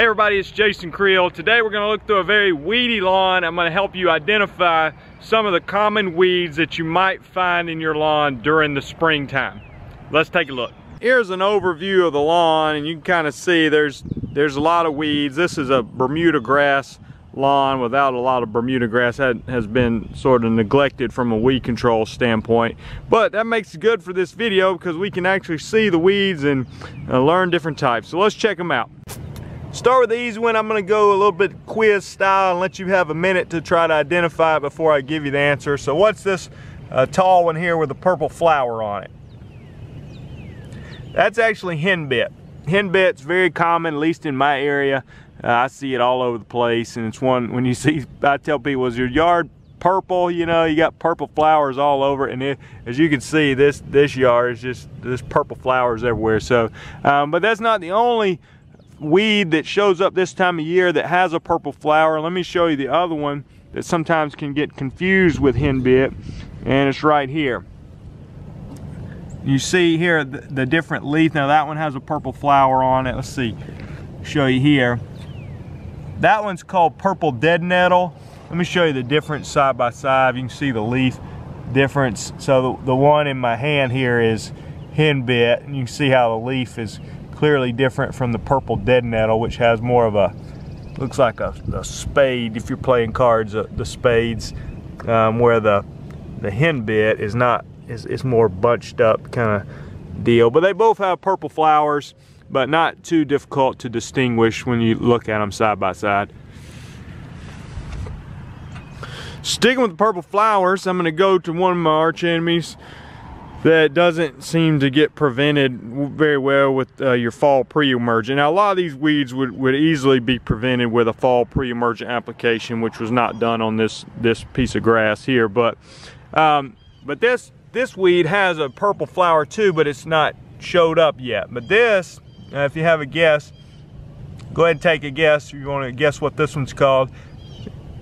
Hey everybody, it's Jason Creel. Today we're going to look through a very weedy lawn. I'm going to help you identify some of the common weeds that you might find in your lawn during the springtime. Let's take a look. Here's an overview of the lawn, and you can kind of see there's a lot of weeds. This is a Bermuda grass lawn without a lot of Bermuda grass. That has been sort of neglected from a weed control standpoint, but that makes it good for this video because we can actually see the weeds and learn different types. So let's check them out. Start with the easy one. I'm going to go a little bit quiz style and let you have a minute to try to identify it before I give you the answer. So what's this tall one here with a purple flower on it? That's actually henbit. Henbit's very common, at least in my area. I see it all over the place, and it's one when you see, I tell people, is your yard purple? You know, you got purple flowers all over it, and as you can see, this yard is just, there's purple flowers everywhere. So, but that's not the only weed that shows up this time of year that has a purple flower. Let me show you the other one that sometimes can get confused with henbit, and it's right here. You see here the different leaf. Now that one has a purple flower on it. Let's see, show you here. That one's called purple dead nettle. Let me show you the difference side by side. You can see the leaf difference. So the one in my hand here is henbit, and you can see how the leaf is clearly different from the purple dead nettle, which has more of a, looks like a spade if you're playing cards, the spades, where the henbit is not, it's more bunched up kind of deal. But they both have purple flowers, but not too difficult to distinguish when you look at them side by side. Sticking with the purple flowers, I'm going to go to one of my arch enemies that doesn't seem to get prevented very well with your fall pre-emergent. Now a lot of these weeds would easily be prevented with a fall pre-emergent application, which was not done on this piece of grass here. But this weed has a purple flower too, but it's not showed up yet. But this, if you have a guess, go ahead and take a guess. You want to guess what this one's called?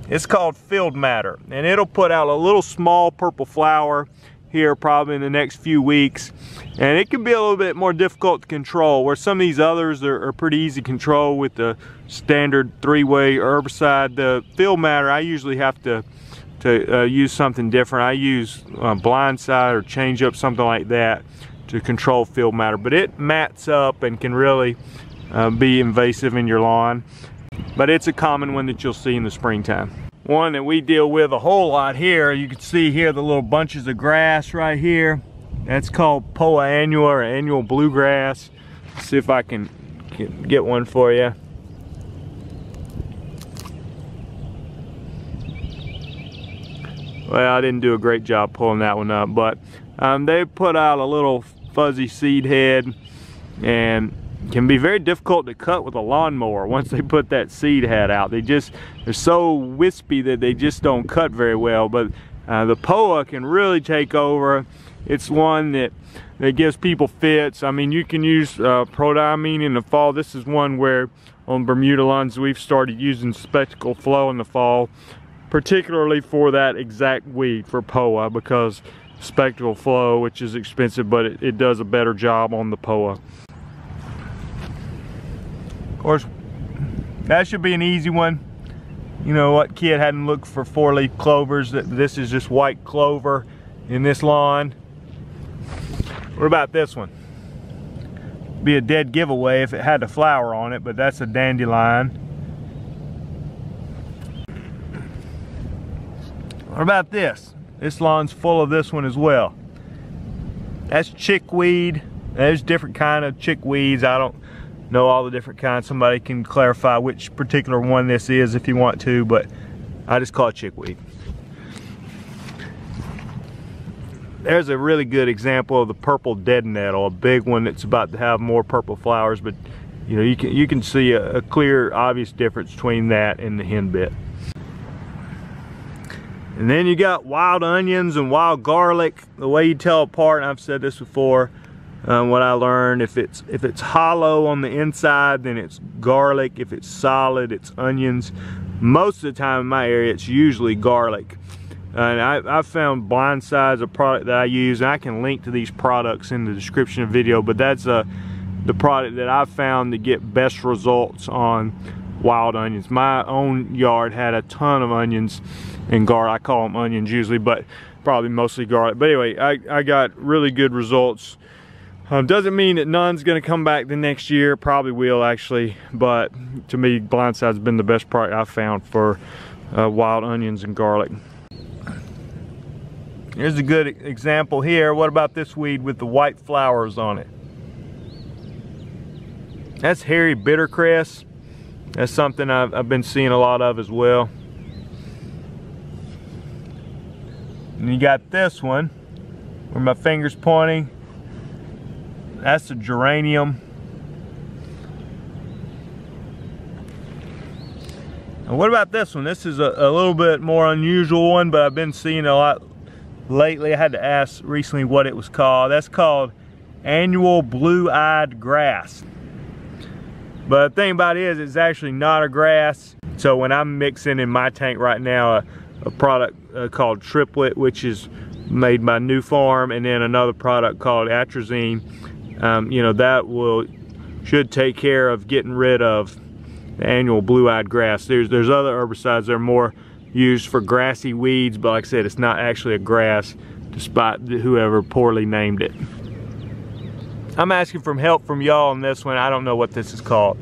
It's called field madder, and it'll put out a little small purple flower here probably in the next few weeks, and it can be a little bit more difficult to control, where some of these others are pretty easy to control with the standard three-way herbicide. The field madder, I usually have to use something different. I use blindside or change up, something like that, to control field madder, but it mats up and can really be invasive in your lawn. But it's a common one that you'll see in the springtime. One that we deal with a whole lot here, you can see here the little bunches of grass right here. That's called Poa annua, or annual bluegrass. Let's see if I can get one for you. Well, I didn't do a great job pulling that one up, but they put out a little fuzzy seed head, and can be very difficult to cut with a lawnmower once they put that seed head out. They're so wispy that they just don't cut very well. But the Poa can really take over. It's one that gives people fits. I mean, you can use prodiamine in the fall. This is one where on Bermuda lawns we've started using Spectacle Flow in the fall, particularly for that exact weed, for Poa, because Spectacle Flow, which is expensive, but it does a better job on the Poa. Of course, that should be an easy one. You know, what kid hadn't looked for four-leaf clovers? This is just white clover in this lawn. What about this one? Be a dead giveaway if it had a flower on it, but that's a dandelion. What about this? This lawn's full of this one as well. That's chickweed. There's different kind of chickweeds. I don't know all the different kinds. Somebody can clarify which particular one this is if you want to, but I just call it chickweed. There's a really good example of the purple dead nettle, a big one that's about to have more purple flowers, but you know, you can see a clear, obvious difference between that and the henbit. And then you got wild onions and wild garlic. The way you tell apart, and I've said this before, what I learned, if it's hollow on the inside, then it's garlic. If it's solid, it's onions. Most of the time in my area, it's usually garlic. And I've found Blindside's a product that I use, and I can link to these products in the description of the video, but that's the product that I've found to get best results on wild onions. My own yard had a ton of onions and garlic. I call them onions usually, but probably mostly garlic. But anyway, I got really good results. Doesn't mean that none's gonna come back the next year. Probably will actually, but to me, Blindside's been the best product I've found for wild onions and garlic. Here's a good example here. What about this weed with the white flowers on it? That's hairy bittercress. That's something I've been seeing a lot of as well. And you got this one, where my finger's pointing. That's a geranium. And what about this one? This is a little bit more unusual one, but I've been seeing a lot lately. I had to ask recently what it was called. That's called annual blue-eyed grass. But the thing about it is, it's actually not a grass. So when I'm mixing in my tank right now a product called Triplet, which is made by New Farm, and then another product called Atrazine, you know, that should take care of getting rid of the annual blue-eyed grass. There's other herbicides that are more used for grassy weeds, but like I said, it's not actually a grass, despite whoever poorly named it. I'm asking for help from y'all on this one. I don't know what this is called,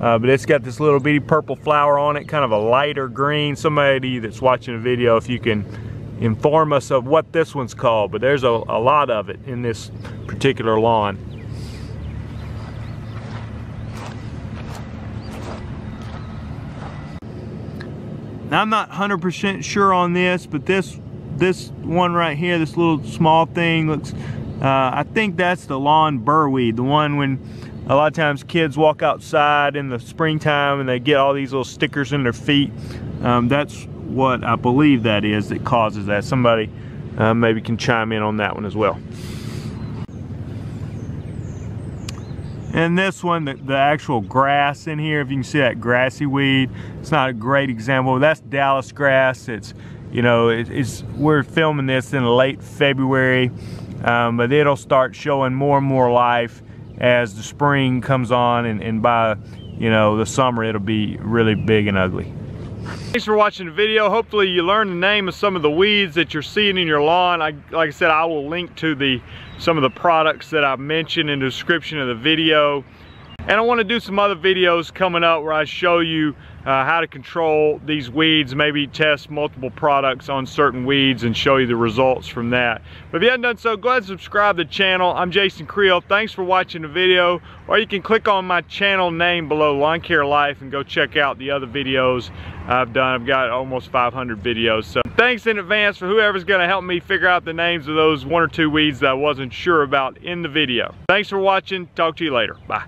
but it's got this little bitty purple flower on it, kind of a lighter green. Somebody that's watching the video, if you can inform us of what this one's called, but there's a lot of it in this particular lawn. Now, I'm not 100% sure on this, but this one right here, this little small thing looks, I think that's the lawn burrweed, the one when a lot of times kids walk outside in the springtime and they get all these little stickers in their feet. That's what I believe that is that causes that. Somebody maybe can chime in on that one as well. And this one, the actual grass in here, if you can see that grassy weed, it's not a great example. That's Dallas grass. It's, you know, we're filming this in late February, but it'll start showing more and more life as the spring comes on, and by, you know, the summer it'll be really big and ugly. Thanks for watching the video. Hopefully you learned the name of some of the weeds that you're seeing in your lawn. Like I said, I will link to some of the products that I've mentioned in the description of the video. And I want to do some other videos coming up where I show you how to control these weeds, maybe test multiple products on certain weeds and show you the results from that. But if you haven't done so, go ahead and subscribe to the channel. I'm Jason Creel. Thanks for watching the video. Or you can click on my channel name below, Lawn Care Life, and go check out the other videos I've done. I've got almost 500 videos. So thanks in advance for whoever's going to help me figure out the names of those 1 or 2 weeds that I wasn't sure about in the video. Thanks for watching. Talk to you later. Bye.